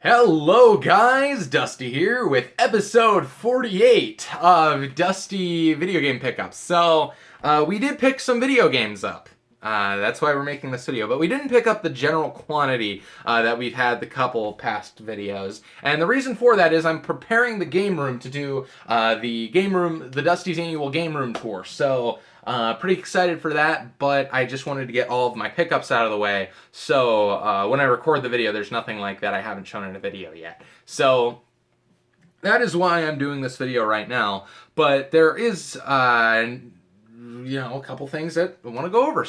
Hello guys, Dusty here with episode 48 of Dusty Video Game Pickups. We did pick some video games up. That's why we're making this video, but we didn't pick up the general quantity that we've had the couple past videos. And the reason for that is I'm preparing the game room to do the Dusty's annual game room tour. Pretty excited for that, but I just wanted to get all of my pickups out of the way. When I record the video, there's nothing like that I haven't shown in a video yet. So that is why I'm doing this video right now. But there is, a couple things that I want to go over.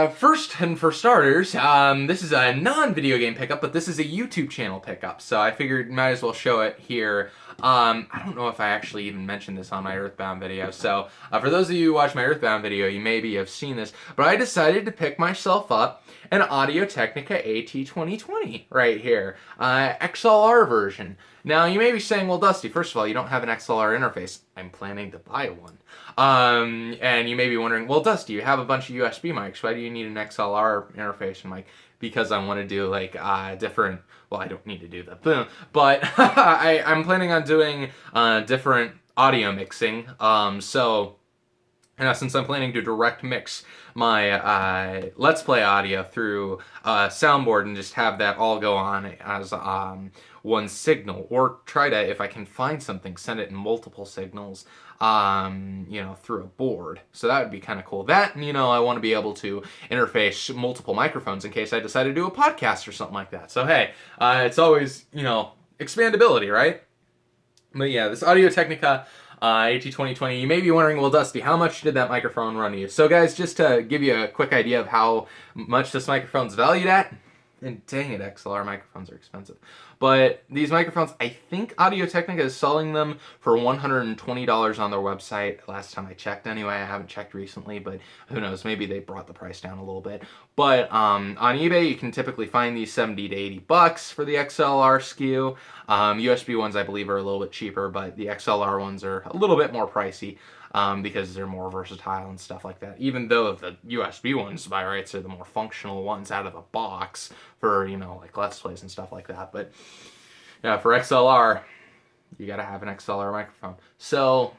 First and for starters, this is a non-video game pickup, but this is a YouTube channel pickup. So I figured might as well show it here. I don't know if I actually even mentioned this on my Earthbound video. For those of you who watch my Earthbound video, you maybe have seen this, but I decided to pick myself up an Audio-Technica AT2020 right here, XLR version. Now, you may be saying, well, Dusty, first of all, you don't have an XLR interface. I'm planning to buy one. And you may be wondering, well, Dusty, you have a bunch of USB mics. Why do you need an XLR interface? And because I want to do different, well, I don't need to do that, but I'm planning on doing different audio mixing. Since I'm planning to direct mix my Let's Play audio through soundboard and just have that all go on as one signal, or try to, if I can find something, send it in multiple signals, through a board. So that would be kind of cool. That, I want to be able to interface multiple microphones in case I decide to do a podcast or something like that. So hey, it's always, expandability, right? But yeah, this Audio-Technica AT2020, you may be wondering, well, Dusty, how much did that microphone run you? So guys, just to give you a quick idea of how much this microphone's valued at, and dang it, XLR microphones are expensive. But these microphones, I think Audio-Technica is selling them for $120 on their website. Last time I checked anyway. I haven't checked recently, but who knows, maybe they brought the price down a little bit. But on eBay, you can typically find these $70 to $80 for the XLR SKU. USB ones, I believe, are a little bit cheaper, but the XLR ones are a little bit more pricey. Because they're more versatile and stuff like that. Even though the USB ones, by rights, are the more functional ones out of the box for, Let's Plays and stuff like that. But, yeah, for XLR, you gotta have an XLR microphone. So,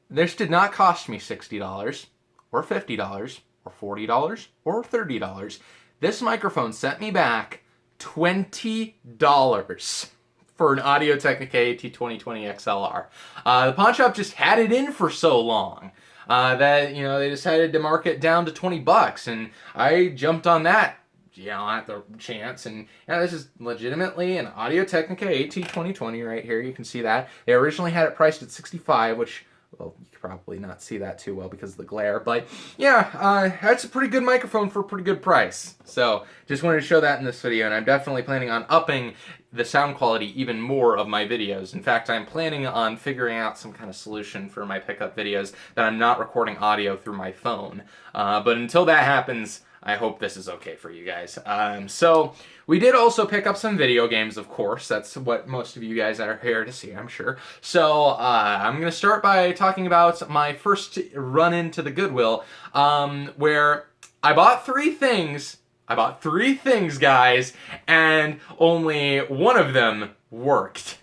this did not cost me $60, or $50, or $40, or $30. This microphone sent me back $20. For an Audio-Technica AT2020 XLR. The pawn shop just had it in for so long that, they decided to mark it down to $20, and I jumped on that, at the chance, and this is legitimately an Audio-Technica AT2020 right here. You can see that. They originally had it priced at $65, which, well, you could probably not see that too well because of the glare, but yeah, that's a pretty good microphone for a pretty good price. So, just wanted to show that in this video, and I'm definitely planning on upping the sound quality even more of my videos. In fact, I'm planning on figuring out some kind of solution for my pickup videos that I'm not recording audio through my phone. But until that happens, I hope this is okay for you guys. We did also pick up some video games, of course. That's what most of you guys are here to see, I'm sure. I'm going to start by talking about my first run into the Goodwill, where I bought three things. Guys, and only one of them worked.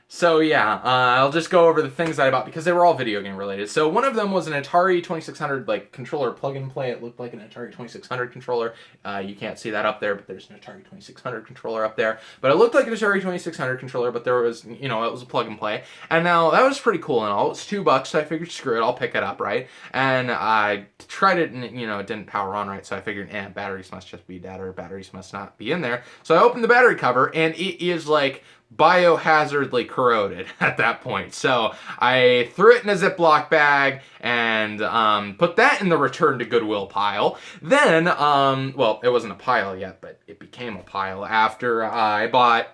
So yeah, I'll just go over the things that I bought because they were all video game related. So one of them was an Atari 2600 controller plug and play. It looked like an Atari 2600 controller. You can't see that up there, but there's an Atari 2600 controller up there. But it looked like an Atari 2600 controller, but there was, it was a plug and play. And now that was pretty cool and all. It's $2, so I figured, screw it, I'll pick it up, right? And I tried it and, it didn't power on right, so I figured, batteries must just be dead or batteries must not be in there. So I opened the battery cover and it is biohazardly corroded at that point. So I threw it in a Ziploc bag and put that in the return to Goodwill pile. Then, well, it wasn't a pile yet, but it became a pile after I bought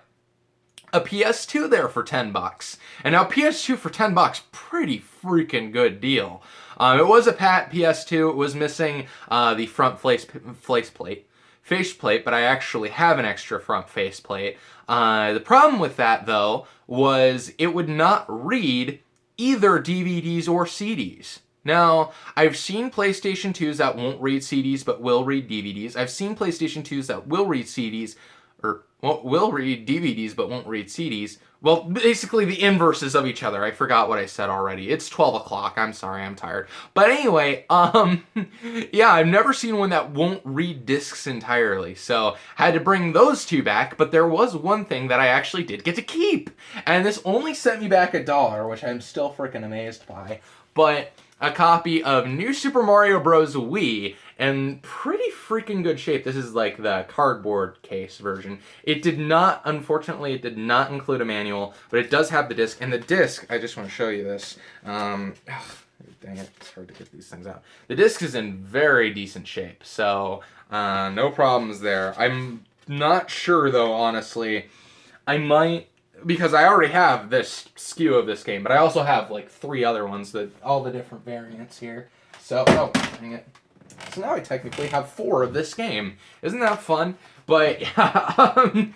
a PS2 there for $10. And now PS2 for $10, pretty freaking good deal. It was a PAT PS2. It was missing the front faceplate, but I actually have an extra front faceplate. The problem with that, though, was it would not read either DVDs or CDs. Now, I've seen PlayStation 2s that won't read CDs but will read DVDs. I've seen PlayStation 2s that will read CDs, or will read DVDs but won't read CDs. Well, basically the inverses of each other. I forgot what I said already. It's 12 o'clock. I'm sorry, I'm tired. But anyway, yeah, I've never seen one that won't read discs entirely. So I had to bring those two back, but there was one thing that I actually did get to keep. And this only sent me back $1, which I'm still freaking amazed by. But a copy of New Super Mario Bros. Wii in pretty freaking good shape. This is like the cardboard case version. It did not, unfortunately, it did not include a manual, but it does have the disc. And the disc, I just want to show you this. Dang it, it's hard to get these things out. The disc is in very decent shape, so no problems there. I'm not sure, though, honestly. I might, because I already have this SKU of this game, but I also have like 3 other ones, that all the different variants here. So, oh, dang it. So now I technically have 4 of this game. Isn't that fun? But yeah,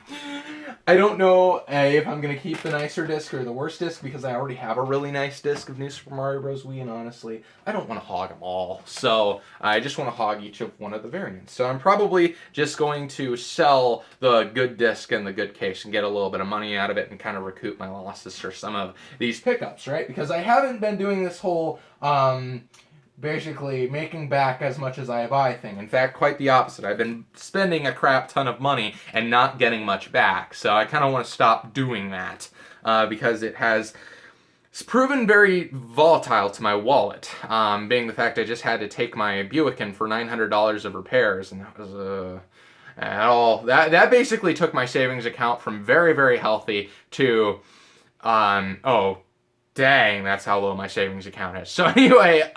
I don't know if I'm gonna keep the nicer disc or the worse disc, because I already have a really nice disc of New Super Mario Bros. Wii, and honestly, I don't want to hog them all. So I just want to hog each of one of the variants. So I'm probably just going to sell the good disc and the good case and get a little bit of money out of it and kind of recoup my losses for some of these pickups, right? Because I haven't been doing this whole basically making back as much as I buy thing. In fact, quite the opposite. I've been spending a crap ton of money and not getting much back. So I kind of want to stop doing that because it's proven very volatile to my wallet, being the fact I just had to take my Buick in for $900 of repairs, and that was that basically took my savings account from very, very healthy to dang, that's how low my savings account is. So anyway,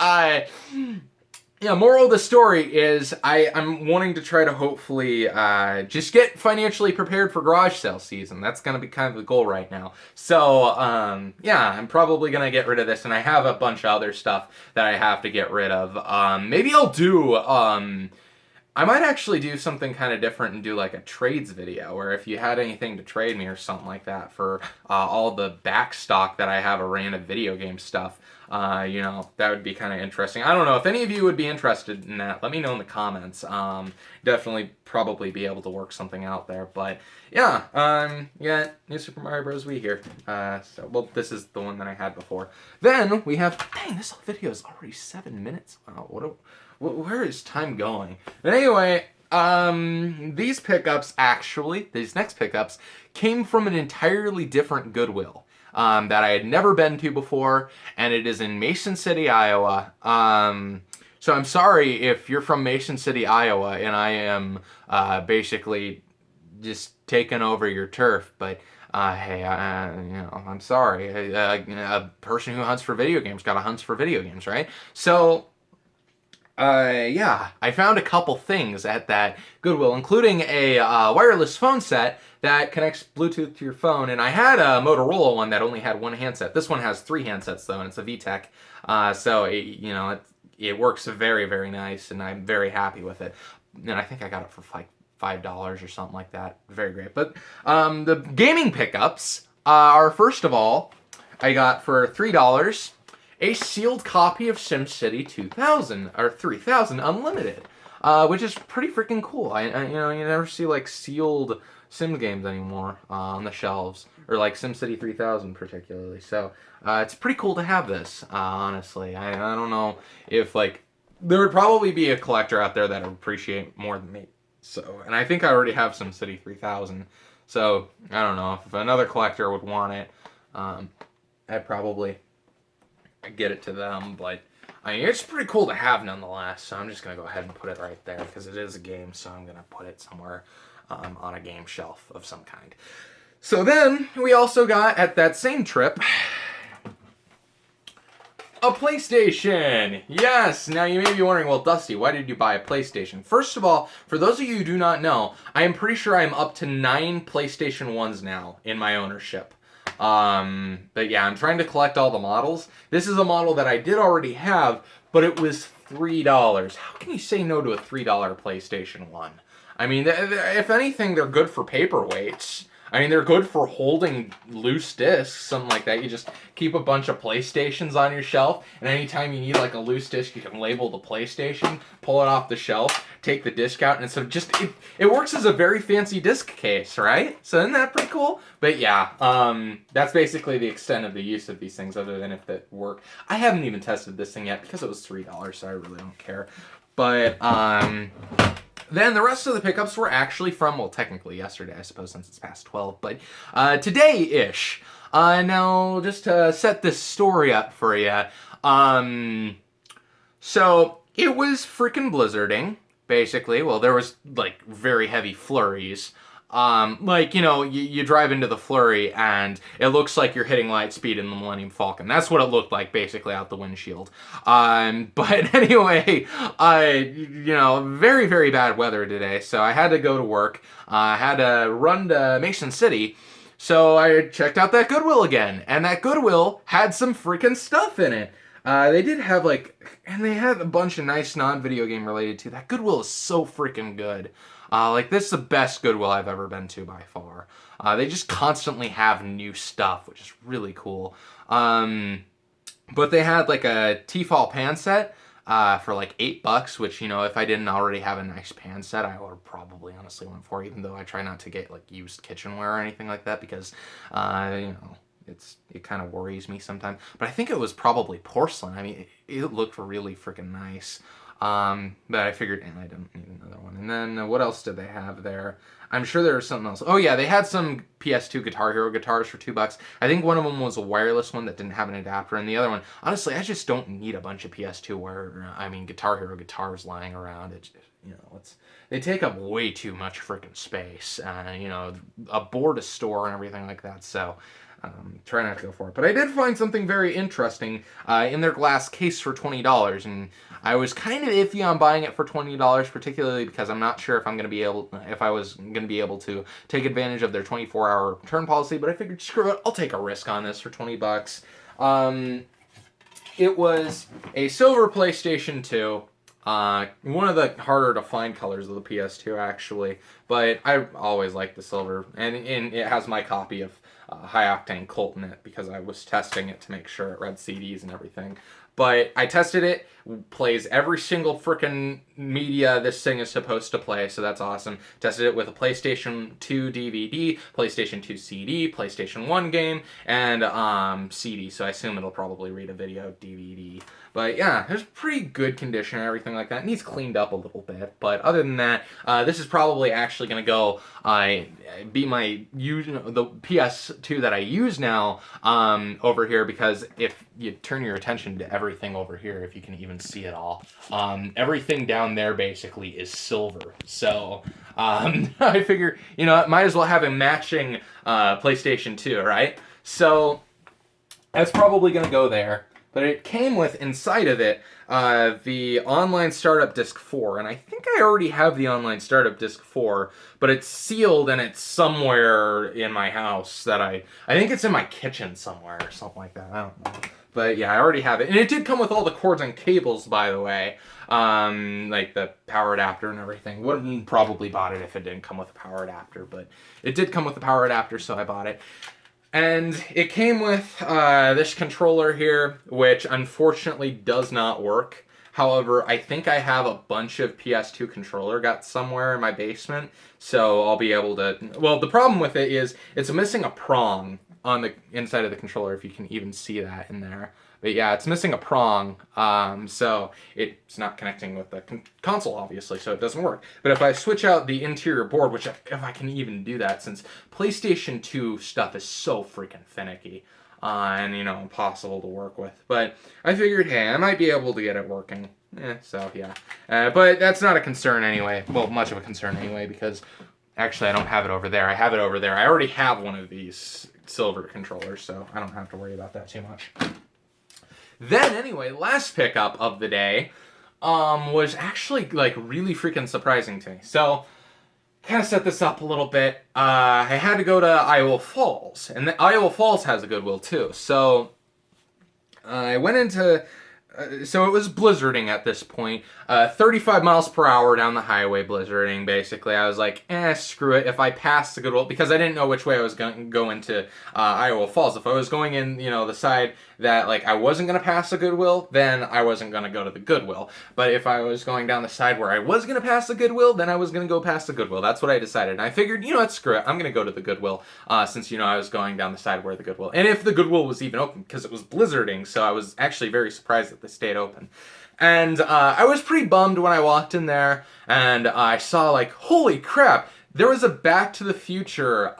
moral of the story is I'm wanting to try to hopefully just get financially prepared for garage sale season. That's going to be kind of the goal right now. So, yeah, I'm probably going to get rid of this, and I have a bunch of other stuff that I have to get rid of. Maybe I'll do... I might actually do something kind of different and do like a trades video, where if you had anything to trade me or something like that for all the back stock that I have of random video game stuff, that would be kind of interesting. I don't know if any of you would be interested in that. Let me know in the comments. Definitely probably be able to work something out there. But yeah, New Super Mario Bros. Wii here. Well, this is the one that I had before. Then we have, dang, this video is already 7 minutes. Wow, where is time going? But anyway, these next pickups came from an entirely different Goodwill that I had never been to before, and it is in Mason City, Iowa. So I'm sorry if you're from Mason City, Iowa, and I am basically just taking over your turf, but hey, I'm sorry. A person who hunts for video games gotta hunt for video games, right? So... I found a couple things at that Goodwill, including a wireless phone set that connects Bluetooth to your phone, and I had a Motorola one that only had one handset. This one has 3 handsets though, and it's a VTech, so it works very, very nice, and I'm very happy with it. And I think I got it for like $5 or something like that. Very great. But the gaming pickups are, first of all, I got for $3. A sealed copy of SimCity 2000 or 3000 Unlimited, which is pretty freaking cool. You never see like sealed Sim games anymore on the shelves, or like SimCity 3000 particularly. So it's pretty cool to have this. Honestly, I don't know if like there would probably be a collector out there that would appreciate more than me. So, and I think I already have SimCity 3000. So I don't know if another collector would want it. I'd probably get it to them, but I mean, it's pretty cool to have nonetheless, so I'm just going to go ahead and put it right there, because it is a game, so I'm going to put it somewhere on a game shelf of some kind. So then, we also got, at that same trip, a PlayStation! Yes! Now you may be wondering, well, Dusty, why did you buy a PlayStation? First of all, for those of you who do not know, I am pretty sure I'm up to 9 PlayStation 1s now in my ownership. But yeah, I'm trying to collect all the models. This is a model that I did already have, but it was $3. How can you say no to a $3 PlayStation 1? I mean, if anything, they're good for paperweights. I mean, they're good for holding loose discs, something like that. You just keep a bunch of PlayStations on your shelf, and anytime you need like a loose disc, you can label the PlayStation, pull it off the shelf, take the disc out, and so it works as a very fancy disc case, right? So isn't that pretty cool? But yeah, that's basically the extent of the use of these things, other than if they work. I haven't even tested this thing yet because it was $3, so I really don't care. But then the rest of the pickups were actually from, well, technically yesterday, I suppose, since it's past 12, but today-ish. Now, just to set this story up for you, so it was freaking blizzarding, basically. Well, there was, like, very heavy flurries. Like, you know, you drive into the flurry and it looks like you're hitting light speed in the Millennium Falcon. That's what it looked like, basically, out the windshield. But anyway, you know, very, very bad weather today, so I had to go to work. I had to run to Mason City, so I checked out that Goodwill again, and that Goodwill had some freaking stuff in it. They did have, like, and they had a bunch of nice non-video game related too. That Goodwill is so freaking good. Like, this is the best Goodwill I've ever been to by far. They just constantly have new stuff, which is really cool. But they had, like, a Tefal pan set for, like, $8, which, you know, if I didn't already have a nice pan set, I would have probably honestly went for, even though I try not to get, like, used kitchenware or anything like that, because, you know, it kind of worries me sometimes. But I think it was probably porcelain. I mean, it looked really freaking nice. But I figured, I didn't need another one. And then what else did they have there? I'm sure there was something else. Oh yeah, they had some PS2 Guitar Hero guitars for $2. I think one of them was a wireless one that didn't have an adapter, and the other one, honestly, I just don't need a bunch of PS2 Guitar Hero guitars lying around. It, you know, they take up way too much freaking space. You know, a board to store and everything like that. So. Try not to go for it. But I did find something very interesting in their glass case for $20, and I was kind of iffy on buying it for $20, particularly because I'm not sure if I was gonna be able to take advantage of their 24-hour return policy. But I figured, screw it, I'll take a risk on this for $20. It was a silver PlayStation 2. One of the harder to find colors of the PS2, actually, but I always like the silver, and it has my copy of High Octane Colt in it because I was testing it to make sure it read CDs and everything. But I tested it, plays every single frickin' media this thing is supposed to play, so that's awesome. Tested it with a PlayStation 2 DVD, PlayStation 2 CD, PlayStation 1 game, and CD, so I assume it'll probably read a video DVD. But yeah, it's pretty good condition and everything like that. It needs cleaned up a little bit, but other than that, this is probably actually going to go be the PS2 that I use now over here, because if you turn your attention to everything over here, if you can even see it all, everything down there basically is silver. So I figure, you know, might as well have a matching PlayStation 2, right? So that's probably going to go there. But it came with, inside of it, the Online Startup Disc 4. And I think I already have the Online Startup Disc 4, but it's sealed and it's somewhere in my house that I think it's in my kitchen somewhere or something like that. I don't know. But yeah, I already have it. And it did come with all the cords and cables, by the way. Like the power adapter and everything. Wouldn't have probably bought it if it didn't come with a power adapter, but it did come with a power adapter, so I bought it. And it came with this controller here, which unfortunately does not work. However, I think I have a bunch of PS2 controller guts somewhere in my basement, so I'll be able to... Well, the problem with it is it's missing a prong on the inside of the controller, if you can even see that in there. But yeah, it's missing a prong, so it's not connecting with the console, obviously, so it doesn't work. But if I switch out the interior board, which if I can even do that, since PlayStation 2 stuff is so freaking finicky, and, you know, impossible to work with. But I figured, hey, I might be able to get it working. So, yeah. But that's not a concern anyway. Well, much of a concern anyway, because actually I don't have it over there. I have it over there. I already have one of these silver controllers, so I don't have to worry about that too much. Then, anyway, last pickup of the day was actually, like, really freaking surprising to me. So, kind of set this up a little bit. I had to go to Iowa Falls, and Iowa Falls has a Goodwill, too. So, I went into So it was blizzarding at this point. 35 miles per hour down the highway, blizzarding. Basically, I was like, screw it. If I pass the Goodwill, because I didn't know which way I was going to go into Iowa Falls. If I was going in, the side that like I wasn't going to pass the Goodwill, then I wasn't going to go to the Goodwill. But if I was going down the side where I was going to pass the Goodwill, then I was going to go past the Goodwill. That's what I decided. And I figured, what, screw it. I'm going to go to the Goodwill since I was going down the side where the Goodwill, and if the Goodwill was even open, because it was blizzarding, so I was actually very surprised that they stayed open. And I was pretty bummed when I walked in there and I saw, like, holy crap, there was a Back to the Future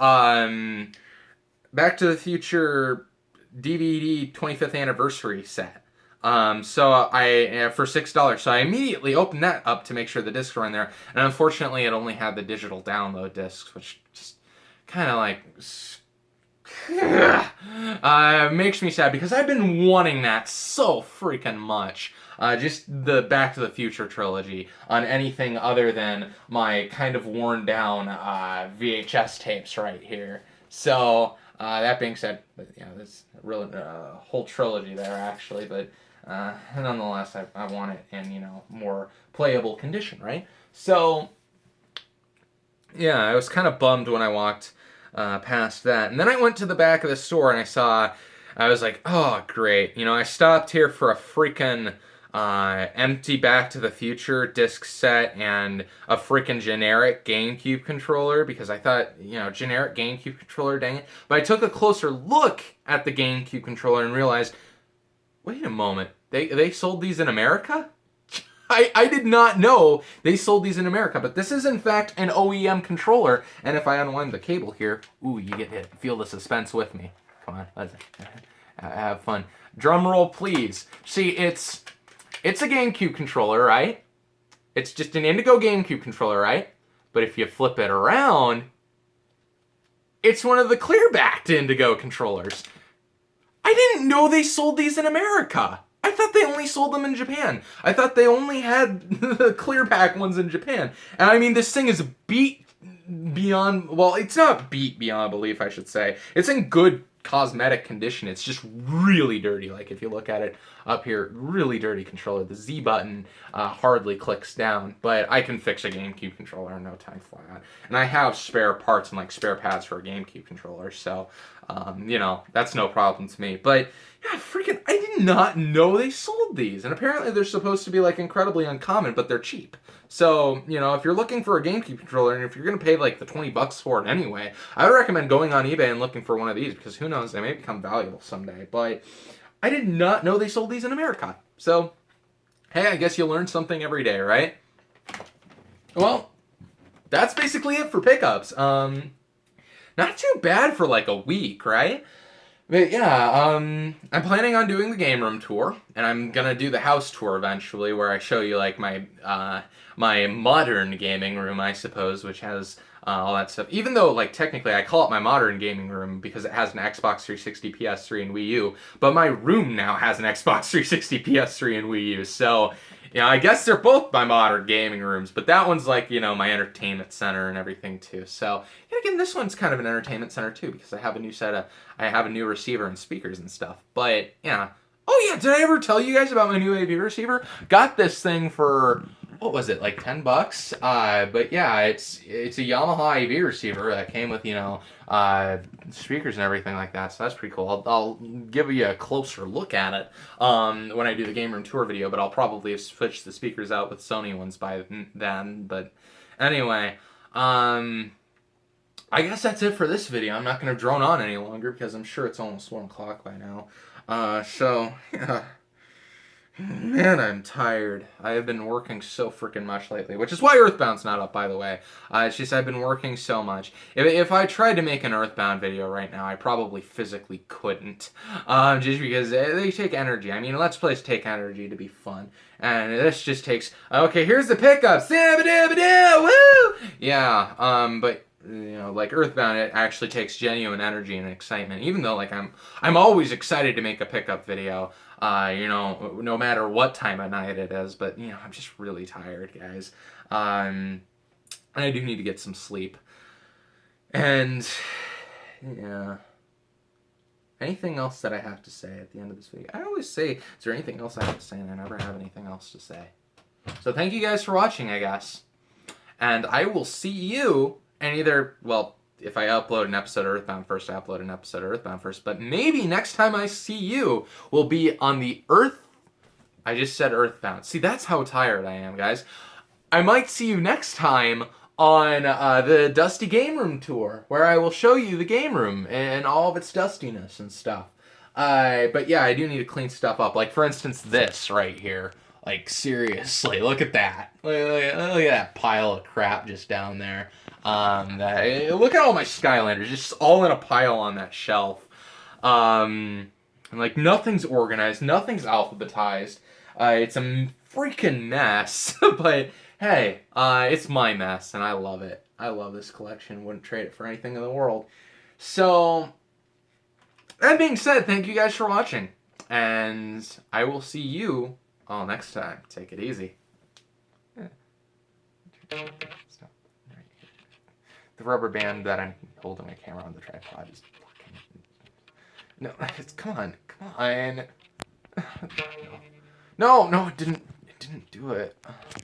DVD 25th anniversary set. So I for $6. So I immediately opened that up to make sure the discs were in there. And unfortunately, it only had the digital download discs, which just kind of like makes me sad because I've been wanting that so freaking much. Just the Back to the Future trilogy on anything other than my kind of worn down VHS tapes right here. So that being said, there's really whole trilogy there actually, but nonetheless, I want it in more playable condition, right? So yeah, I was kind of bummed when I walked past that, and then I went to the back of the store and I was like, oh great, I stopped here for a freaking empty Back to the Future disc set and a freaking generic GameCube controller because I thought, generic GameCube controller, dang it. But I took a closer look at the GameCube controller and realized, wait a moment, they sold these in America? I did not know they sold these in America, but this is in fact an OEM controller, and if I unwind the cable here, ooh, you get to feel the suspense with me. Come on, let's have fun. Drum roll, please. See, it's a GameCube controller, right? It's just an Indigo GameCube controller, right? But if you flip it around, it's one of the clear-backed Indigo controllers. I didn't know they sold these in America. I thought they only sold them in Japan. I thought they only had the clear-back ones in Japan. And I mean, this thing is beat beyond... Well, it's not beat beyond belief, I should say. It's in good cosmetic condition. It's just really dirty. Like if you look at it up here, really dirty controller. The Z button hardly clicks down, but I can fix a GameCube controller in no time flat. And I have spare parts and like spare pads for a GameCube controller, so that's no problem to me. But yeah, freaking, I did not know they sold these, and apparently they're supposed to be like incredibly uncommon, but they're cheap. So, if you're looking for a GameCube controller, and if you're going to pay like the $20 for it anyway, I would recommend going on eBay and looking for one of these, because who knows, they may become valuable someday. But I did not know they sold these in America. So, hey, I guess you learn something every day, right? Well, that's basically it for pickups. Not too bad for like a week, right? But yeah, I'm planning on doing the game room tour, and I'm gonna do the house tour eventually, where I show you like my my modern gaming room, I suppose, which has all that stuff. Even though like technically I call it my modern gaming room because it has an Xbox 360, PS3, and Wii U, but my room now has an Xbox 360, PS3, and Wii U. So I guess they're both my modern gaming rooms, but that one's like, my entertainment center and everything too. So, again, this one's kind of an entertainment center too, because I have a new receiver and speakers and stuff. But, yeah. Oh yeah, did I ever tell you guys about my new AV receiver? Got this thing for, what was it, like $10? But yeah, it's a Yamaha AV receiver that came with, speakers and everything like that. So that's pretty cool. I'll give you a closer look at it when I do the game room tour video, but I'll probably switch the speakers out with Sony ones by then. But anyway, I guess that's it for this video. I'm not going to drone on any longer because I'm sure it's almost 1 o'clock by now. So, yeah. Man, I'm tired. I have been working so freaking much lately, which is why Earthbound's not up, by the way. It's just I've been working so much. If I tried to make an Earthbound video right now, I probably physically couldn't. Just because they take energy. I mean, Let's Plays take energy to be fun. And this just takes, okay, here's the pickups. Woo! Yeah, but like Earthbound, it actually takes genuine energy and excitement. Even though, like, I'm always excited to make a pickup video, no matter what time of night it is. But I'm just really tired, guys. And I do need to get some sleep. And yeah, Anything else that I have to say at the end of this video? I always say, is there anything else I have to say? And I never have anything else to say. So thank you guys for watching, I guess. And I will see you in either, well, if I upload an episode of Earthbound first, I upload an episode of Earthbound first. But maybe next time I see you will be on the I just said Earthbound. See, that's how tired I am, guys. I might see you next time on the Dusty Game Room tour, where I will show you the game room and all of its dustiness and stuff. But yeah, I do need to clean stuff up. Like, for instance, this right here. Like, seriously, look at that. Look at that pile of crap just down there. Look at all my Skylanders, just all in a pile on that shelf. And like, nothing's organized, nothing's alphabetized. It's a freaking mess, but hey, it's my mess, and I love it. I love this collection. Wouldn't trade it for anything in the world. So, that being said, thank you guys for watching, and I will see you all next time. Take it easy. Stop. Right here. The rubber band that I'm holding my camera on the tripod is fucking... No, come on. No, it didn't do it.